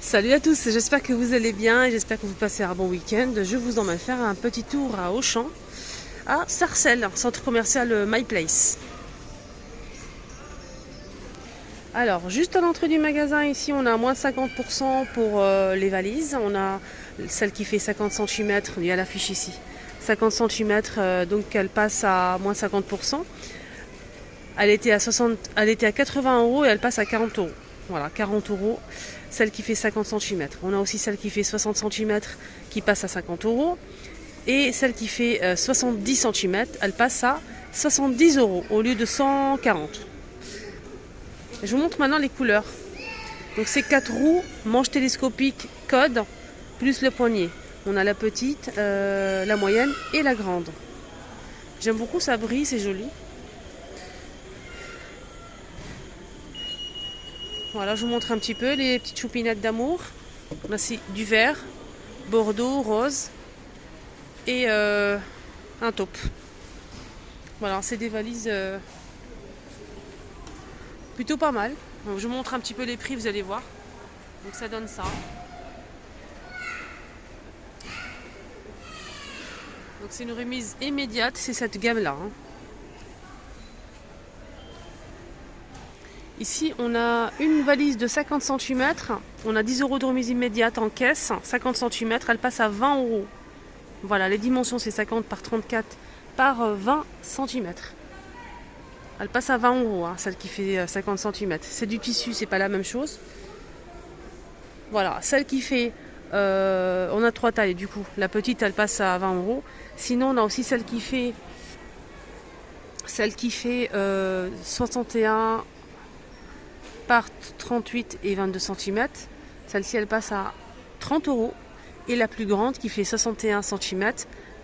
Salut à tous, j'espère que vous allez bien et j'espère que vous passez un bon week-end. Je vous emmène faire un petit tour à Auchan, à Sarcelles, centre commercial My Place. Alors, juste à l'entrée du magasin, ici, on a moins 50% pour les valises. On a celle qui fait 50 cm, il y a l'affiche ici. 50 cm, donc elle passe à moins 50%. Elle était à 80 € et elle passe à 40 €. Voilà, 40 €, celle qui fait 50 cm. On a aussi celle qui fait 60 cm qui passe à 50 €. Et celle qui fait 70 cm, elle passe à 70 € au lieu de 140. Je vous montre maintenant les couleurs. Donc c'est 4 roues, manche télescopique, code, plus le poignet. On a la petite, la moyenne et la grande. J'aime beaucoup, ça brille, c'est joli. Voilà, je vous montre un petit peu les petites choupinettes d'amour. On a ici du vert, bordeaux, rose et un taupe. Voilà, c'est des valises plutôt pas mal. Donc, je vous montre un petit peu les prix, vous allez voir. Donc ça donne ça. Donc c'est une remise immédiate, c'est cette gamme-là. Ici, on a une valise de 50 cm. On a 10 € de remise immédiate en caisse. 50 cm, elle passe à 20 €. Voilà, les dimensions, c'est 50 par 34 par 20 cm. Elle passe à 20 €, celle qui fait 50 cm. C'est du tissu, c'est pas la même chose. Voilà, celle qui fait... on a 3 tailles du coup. La petite, elle passe à 20 €. Sinon, on a aussi celle qui fait 61 par 38 et 22 cm. Celle-ci, elle passe à 30 €. Et la plus grande, qui fait 61 cm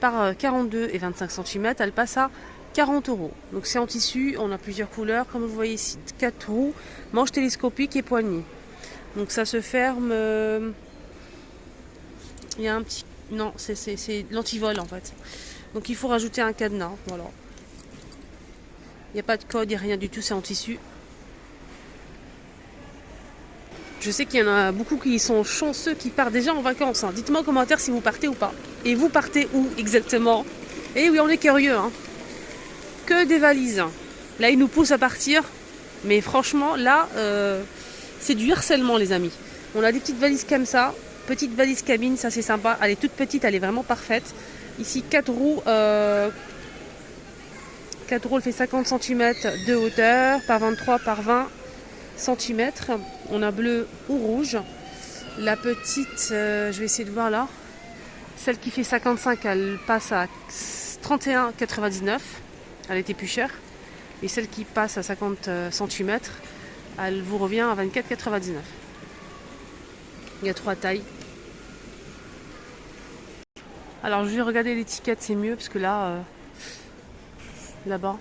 par 42 et 25 cm, elle passe à 40 €. Donc c'est en tissu, on a plusieurs couleurs, comme vous voyez ici. 4 roues, manche télescopique et poignée. Donc ça se ferme... il y a un petit... Non, c'est l'antivol en fait. Donc il faut rajouter un cadenas. Voilà. Il n'y a pas de code, il n'y a rien du tout, c'est en tissu. Je sais qu'il y en a beaucoup qui sont chanceux, qui partent déjà en vacances. Dites-moi en commentaire si vous partez ou pas. Et vous partez où exactement? Et oui, on est curieux. Que des valises. Là, ils nous poussent à partir. Mais franchement, là, c'est du harcèlement, les amis. On a des petites valises comme ça. Petite valise cabine, ça c'est sympa. Elle est toute petite, elle est vraiment parfaite. Ici, 4 roues. 4 roues, elle fait 50 cm de hauteur par 23 par 20 cm. On a bleu ou rouge. La petite, je vais essayer de voir là. Celle qui fait 55, elle passe à 31,99. Elle était plus chère. Et celle qui passe à 50 cm, elle vous revient à 24,99. Il y a 3 tailles. Alors je vais regarder l'étiquette, c'est mieux parce que là, là-bas,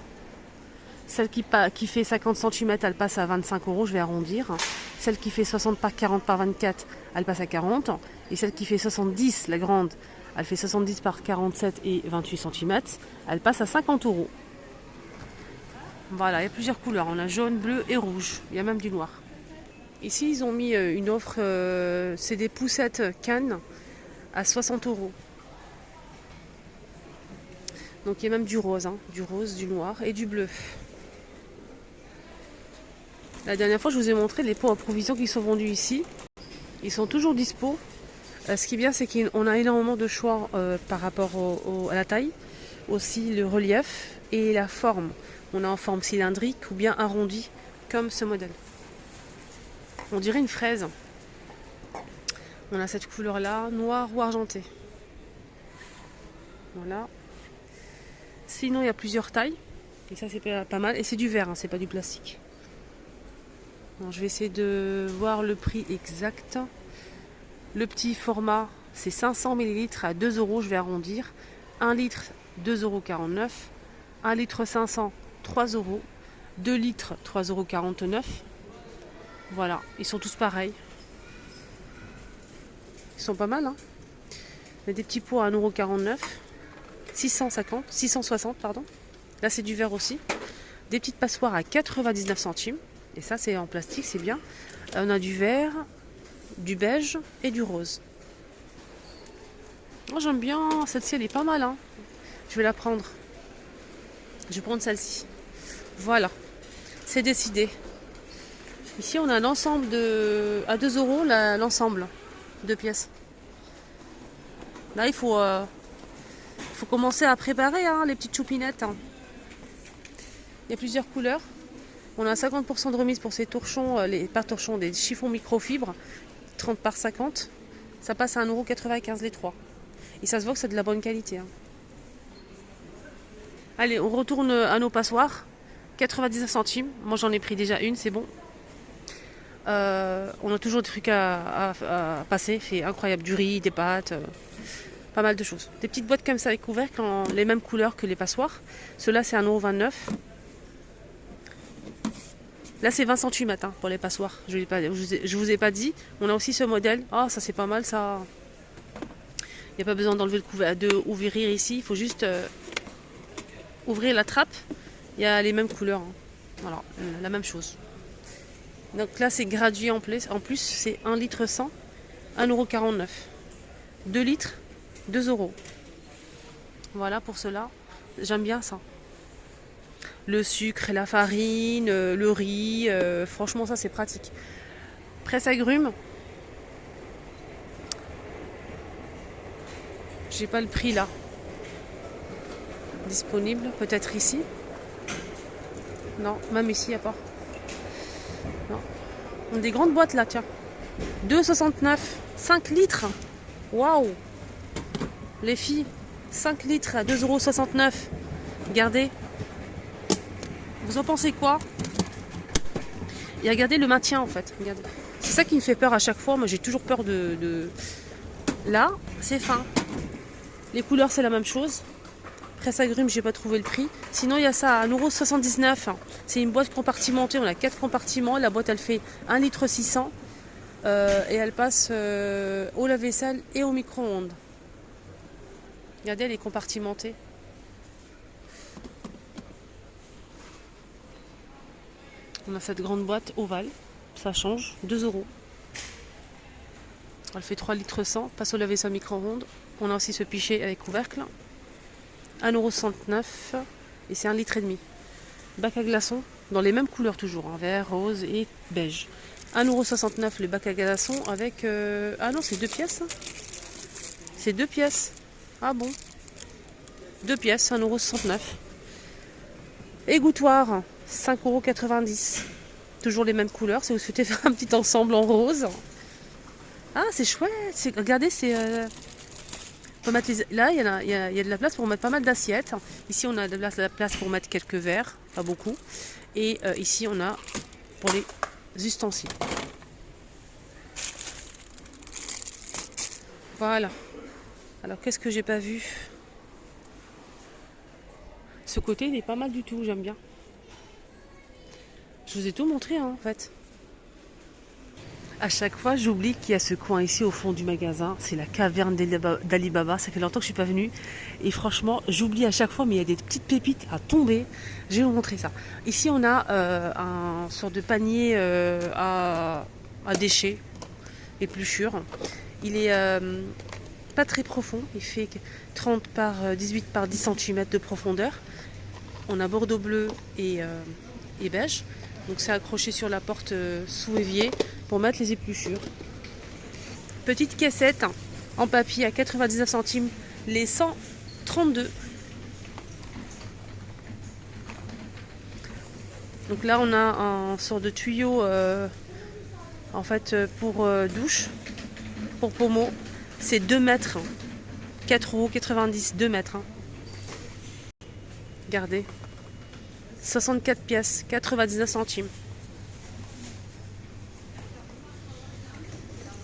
celle qui fait 50 cm, elle passe à 25 €, je vais arrondir. Celle qui fait 60 par 40 par 24, elle passe à 40. Et celle qui fait 70, la grande, elle fait 70 par 47 et 28 cm, elle passe à 50 €. Voilà, il y a plusieurs couleurs. On a jaune, bleu et rouge. Il y a même du noir. Ici, ils ont mis une offre, c'est des poussettes Cannes à 60 €. Donc il y a même du rose, du noir et du bleu. La dernière fois, je vous ai montré les pots à provisions qui sont vendus ici. Ils sont toujours dispo. Ce qui est bien, c'est qu'on a énormément de choix par rapport à la taille, aussi le relief et la forme. On a en forme cylindrique ou bien arrondie, comme ce modèle. On dirait une fraise. On a cette couleur-là, noir ou argenté. Voilà. Sinon, il y a plusieurs tailles. Et ça, c'est pas mal. Et c'est du verre, c'est pas du plastique. Alors, je vais essayer de voir le prix exact. Le petit format, c'est 500 ml à 2 €, je vais arrondir. 1 litre, 2,49 €. 1 litre 500, 3 €. 2 litres, 3,49 €. Voilà, ils sont tous pareils. Ils sont pas mal, Il y a des petits pots à 1,49 €. 660, pardon. Là, c'est du verre aussi. Des petites passoires à 99 centimes. Et ça, c'est en plastique, c'est bien. On a du verre. du beige et du rose. Moi j'aime bien, celle-ci elle est pas mal, hein. Je vais la prendre. Je vais prendre celle-ci. Voilà, c'est décidé. Ici on a un ensemble à 2 euros l'ensemble, 2 pièces. Là il faut commencer à préparer, hein, les petites choupinettes, hein. Il y a plusieurs couleurs. On a 50% de remise pour ces torchons, pas torchons, des chiffons microfibres, 30 par 50. Ça passe à 1,95 € les 3. Et ça se voit que c'est de la bonne qualité, hein. Allez, on retourne à nos passoires. 99 centimes. Moi j'en ai pris déjà une, c'est bon. On a toujours des trucs à passer. C'est incroyable. Du riz, des pâtes, pas mal de choses. Des petites boîtes comme ça avec couvercle, les mêmes couleurs que les passoires. Ceux-là c'est 1,29 €. Là c'est 20 cm, hein, pour les passoires. Je vous ai pas dit. On a aussi ce modèle. Ah, ça c'est pas mal ça. Il n'y a pas besoin d'enlever le couvercle, d'ouvrir ici. Il faut juste ouvrir la trappe. Il y a les mêmes couleurs, hein. Voilà, la même chose. Donc là c'est gradué en plus c'est 1 litre 100, 1,49 €. 2 litres, 2 €. Voilà pour cela. J'aime bien ça. Le sucre, la farine, le riz, franchement ça c'est pratique. Presse agrumes. J'ai pas le prix là. Disponible, peut-être ici. Non, même ici il n'y a pas. Non. On a des grandes boîtes là, tiens. 2,69, 5 litres. Waouh. Les filles, 5 litres à 2,69 €. Regardez. Vous en pensez quoi? Et regardez le maintien en fait. Regardez. C'est ça qui me fait peur à chaque fois. Moi j'ai toujours peur de... Là, c'est fin. Les couleurs c'est la même chose. Presse agrumes, j'ai pas trouvé le prix. Sinon il y a ça à 1,79 €. C'est une boîte compartimentée. On a 4 compartiments. La boîte elle fait 1 litre 600. Et elle passe au lave-vaisselle et au micro-ondes. Regardez, elle est compartimentée. On a cette grande boîte ovale, ça change, 2 €. Elle fait 3 litres 100, passe au lave-vaisselle micro-ondes. On a aussi ce pichet avec couvercle, 1,69 € et c'est 1,5 litre. Bac à glaçons, dans les mêmes couleurs toujours, hein, vert, rose et beige. 1,69 € le bac à glaçons avec... Ah non, c'est 2 pièces. C'est 2 pièces. Ah bon, 2 pièces, 1,69 €. Égouttoir, 5,90 €. Toujours les mêmes couleurs. Si vous souhaitez faire un petit ensemble en rose. Ah, c'est chouette. Regardez, c'est... Là, il y a de la place pour mettre pas mal d'assiettes. Ici, on a de la place pour mettre quelques verres. Pas beaucoup. Et ici, on a pour les ustensiles. Voilà. Alors, qu'est-ce que j'ai pas vu? Ce côté, il est pas mal du tout. J'aime bien. Je vous ai tout montré, hein, en fait. À chaque fois, j'oublie qu'il y a ce coin ici au fond du magasin. C'est la caverne d'Ali Baba. Ça fait longtemps que je ne suis pas venue. Et franchement, j'oublie à chaque fois, mais il y a des petites pépites à tomber. Je vais vous montrer ça. Ici, on a un sorte de panier à déchets, épluchures. Il est pas très profond. Il fait 30 par 18 par 10 cm de profondeur. On a bordeaux bleu et beige. Donc c'est accroché sur la porte sous évier pour mettre les épluchures. Petite caissette en papier à 99 centimes, les 132. Donc là on a un sort de tuyau en fait pour douche, pour pommeau. C'est 2 mètres, 4,90 €, 2 mètres. Regardez. 64 pièces, 99 centimes.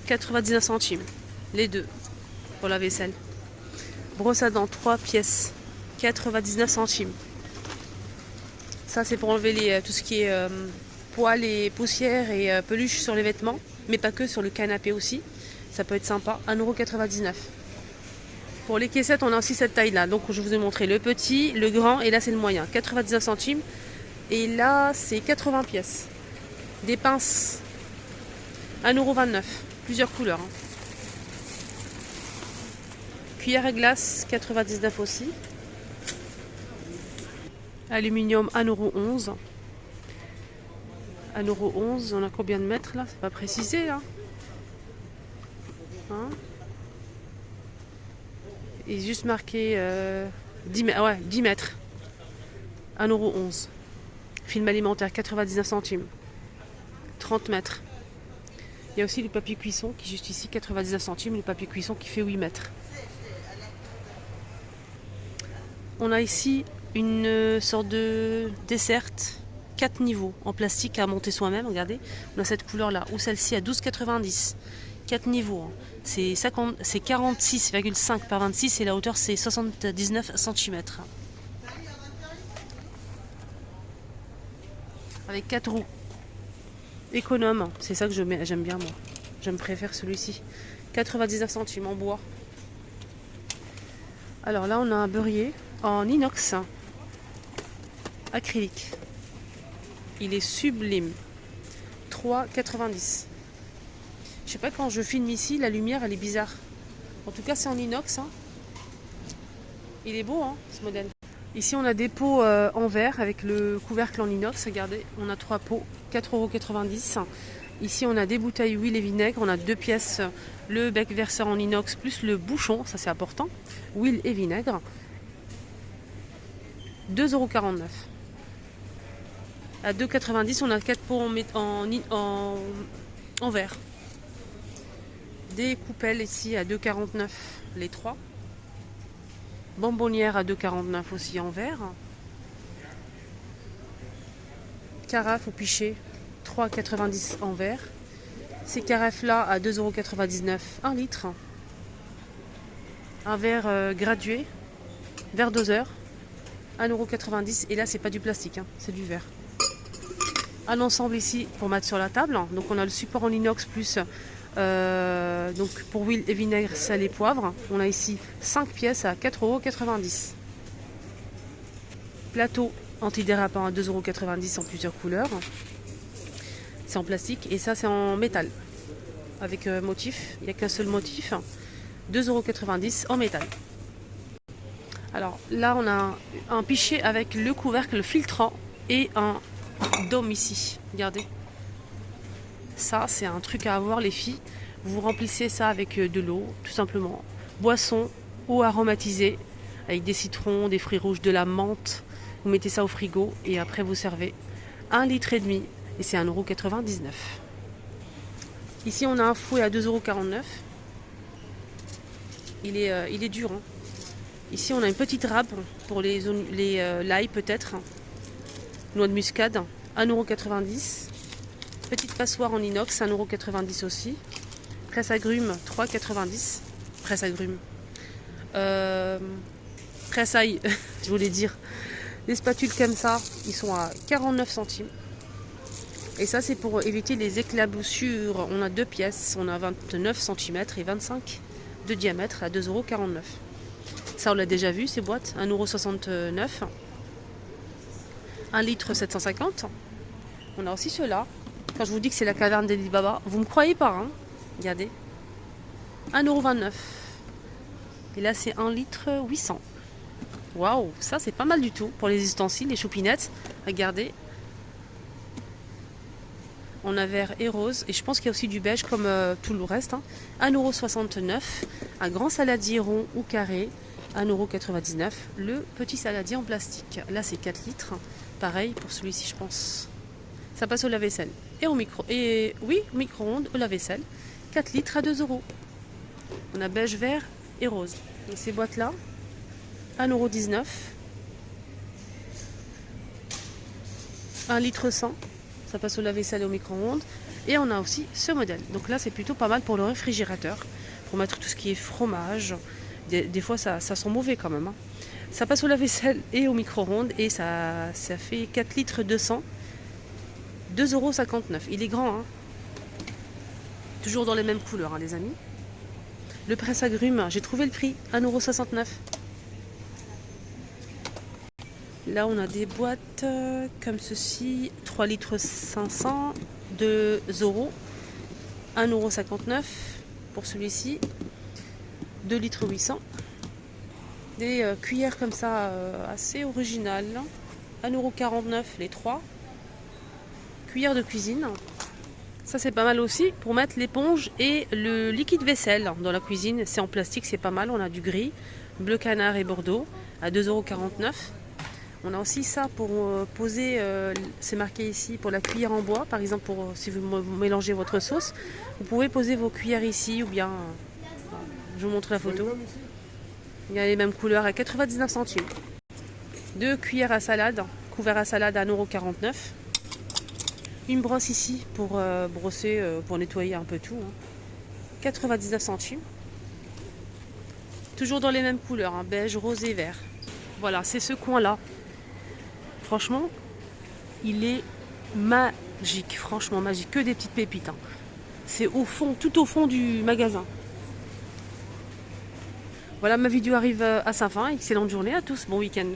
99 centimes, les deux, pour la vaisselle. Brosse à dents, 3 pièces, 99 centimes. Ça, c'est pour enlever tout ce qui est poils et poussières et peluches sur les vêtements, mais pas que, sur le canapé aussi. Ça peut être sympa, 1,99 €. Pour les caissettes, on a aussi cette taille-là. Donc, je vous ai montré le petit, le grand, et là, c'est le moyen. 99 centimes. Et là, c'est 80 pièces. Des pinces, 1,29 €. Plusieurs couleurs. Hein. Cuillère à glace, 99 aussi. Aluminium, 1,11 €. 1,11 €, on a combien de mètres là? C'est pas précisé là. Hein, il est juste marqué 10 mètres. Ouais, 10 mètres. 1,11 €. Film alimentaire, 99 centimes. 30 mètres. Il y a aussi le papier cuisson qui est juste ici, 99 centimes. Le papier cuisson qui fait 8 mètres. On a ici une sorte de dessert, 4 niveaux en plastique à monter soi-même. Regardez, on a cette couleur là, ou celle-ci à 12,90. 4 niveaux. Hein. C'est 46,5 par 26 et la hauteur c'est 79 cm. Avec 4 roues. Économe, c'est ça que j'aime bien moi. Je me préfère celui-ci. 99 centimes en bois. Alors là on a un beurrier en inox acrylique. Il est sublime. 3,90. Je sais pas, quand je filme ici, la lumière elle est bizarre. En tout cas c'est en inox. Hein. Il est beau hein, ce modèle. Ici on a des pots en verre avec le couvercle en inox. Regardez, on a 3 pots, 4,90 €. Ici on a des bouteilles huile et vinaigre. On a 2 pièces, le bec verseur en inox plus le bouchon, ça c'est important. Huile et vinaigre. 2,49 €. À 2,90 €, on a 4 pots en verre. Des coupelles ici à 2,49 € les 3. Bonbonnière à 2,49 € aussi en verre. Carafe ou pichet, 3,90 € en verre. Ces carafes-là à 2,99 €, 1 litre. Un verre gradué, verre doseur, 1,90 €. Et là, c'est pas du plastique, hein, c'est du verre. Un ensemble ici pour mettre sur la table. Donc on a le support en inox plus donc pour huile et vinaigre, sel et poivre. On a ici 5 pièces à 4,90 €. Plateau antidérapant à 2,90 € en plusieurs couleurs. C'est en plastique et ça c'est en métal. Avec motif, il n'y a qu'un seul motif. 2,90 € en métal. Alors là on a un pichet avec le couvercle filtrant et un dôme ici. Regardez. Ça c'est un truc à avoir les filles. Vous remplissez ça avec de l'eau, tout simplement. Boisson, eau aromatisée, avec des citrons, des fruits rouges, de la menthe. Vous mettez ça au frigo et après vous servez 1,5 litre et c'est 1,99 €. Ici on a un fouet à 2,49 €. Il est dur. Hein. Ici on a une petite râpe pour l'ail peut-être. Noix de muscade, 1,90 €. Petite passoire en inox, 1,90 € aussi. Presse agrumes, 3,90 €. Presse agrumes. Presse ail, je voulais dire. Les spatules comme ça, ils sont à 49 centimes. Et ça, c'est pour éviter les éclaboussures. On a 2 pièces, on a 29 cm et 25 de diamètre à 2,49 €. Ça, on l'a déjà vu, ces boîtes, 1,69 €. 1 litre 750. On a aussi ceux-là. Quand je vous dis que c'est la caverne d'Ali Baba, vous me croyez pas, hein? Regardez. 1,29 €. Et là, c'est 1 litre 800. Waouh, ça c'est pas mal du tout pour les ustensiles, les choupinettes. Regardez. On a vert et rose. Et je pense qu'il y a aussi du beige comme tout le reste. Hein. 1,69 €. Un grand saladier rond ou carré. 1,99 €. Le petit saladier en plastique. Là, c'est 4 litres. Pareil pour celui-ci, je pense. Ça passe au lave-vaisselle. Et au micro-ondes, au lave-vaisselle. 4 litres à 2 €. On a beige, vert et rose. Et ces boîtes-là, 1,19 €. 1 litre 100. Ça passe au lave-vaisselle et au micro-ondes. Et on a aussi ce modèle. Donc là, c'est plutôt pas mal pour le réfrigérateur. Pour mettre tout ce qui est fromage. Des fois, ça sent mauvais quand même. Hein. Ça passe au lave-vaisselle et au micro-ondes. Et ça fait 4 litres 200. 2,59 €. Il est grand. Hein. Toujours dans les mêmes couleurs, hein, les amis. Le presse-agrumes, j'ai trouvé le prix. 1,69 €. Là, on a des boîtes comme ceci. 3 litres 500. 2 €. 1,59 € pour celui-ci. 2 litres 800. Des cuillères comme ça assez originales. 1,49 € les 3. Cuillère de cuisine. Ça c'est pas mal aussi pour mettre l'éponge et le liquide vaisselle dans la cuisine. C'est en plastique, c'est pas mal. On a du gris, bleu canard et bordeaux à 2,49 €. On a aussi ça pour poser, c'est marqué ici, pour la cuillère en bois. Par exemple, si vous mélangez votre sauce, vous pouvez poser vos cuillères ici ou bien, je vous montre la photo. Il y a les mêmes couleurs à 99 centimes. 2 cuillères à salade, couvert à salade à 1,49 €. Une brosse ici pour brosser, pour nettoyer un peu tout. 99 centimes. Toujours dans les mêmes couleurs, hein, beige, rose et vert. Voilà, c'est ce coin-là. Franchement, il est magique. Franchement magique. Que des petites pépites. Hein. C'est au fond, tout au fond du magasin. Voilà, ma vidéo arrive à sa fin. Excellente journée à tous. Bon week-end.